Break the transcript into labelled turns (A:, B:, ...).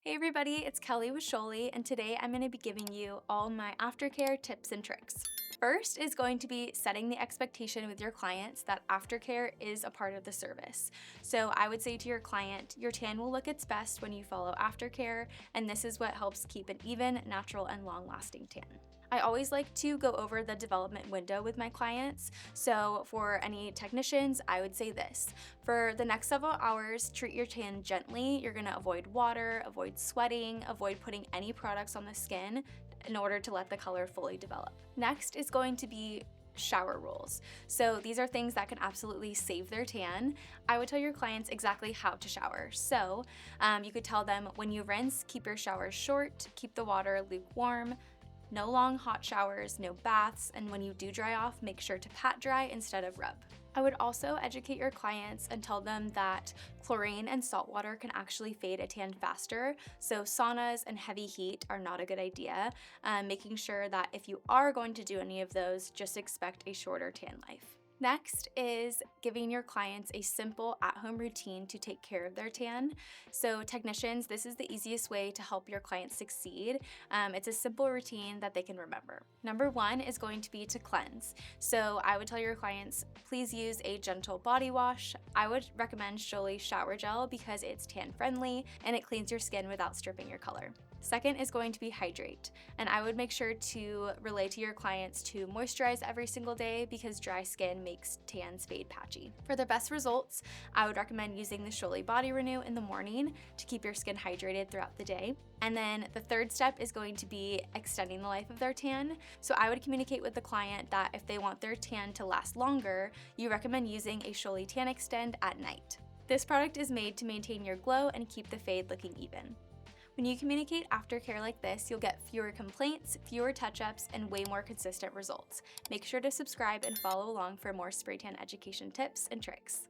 A: Hey everybody, it's Kelly with Sjolie, and today I'm going to be giving you all my aftercare tips and tricks. First is going to be setting the expectation with your clients that aftercare is a part of the service. So I would say to your client, your tan will look its best when you follow aftercare, and this is what helps keep an even, natural, and long-lasting tan. I always like to go over the development window with my clients. So for any technicians, I would say this. For the next several hours, treat your tan gently. You're gonna avoid water, avoid sweating, avoid putting any products on the skin in order to let the color fully develop. Next is going to be shower rules. So these are things that can absolutely save their tan. I would tell your clients exactly how to shower. So you could tell them when you rinse, keep your showers short, keep the water lukewarm, no long hot showers, no baths, and when you do dry off, make sure to pat dry instead of rub. I would also educate your clients and tell them that chlorine and salt water can actually fade a tan faster, so saunas and heavy heat are not a good idea, making sure that if you are going to do any of those, just expect a shorter tan life. Next is giving your clients a simple at-home routine to take care of their tan. So technicians, this is the easiest way to help your clients succeed. It's a simple routine that they can remember. Number one is going to be to cleanse. So I would tell your clients, please use a gentle body wash. I would recommend Sjolie shower gel because it's tan friendly and it cleans your skin without stripping your color. Second is going to be hydrate, and I would make sure to relay to your clients to moisturize every single day because dry skin makes tans fade patchy. For the best results, I would recommend using the Sjolie Body Renew in the morning to keep your skin hydrated throughout the day. And then the third step is going to be extending the life of their tan. So I would communicate with the client that if they want their tan to last longer, you recommend using a Sjolie Tan Extend at night. This product is made to maintain your glow and keep the fade looking even. When you communicate aftercare like this, you'll get fewer complaints, fewer touch-ups, and way more consistent results. Make sure to subscribe and follow along for more spray tan education tips and tricks.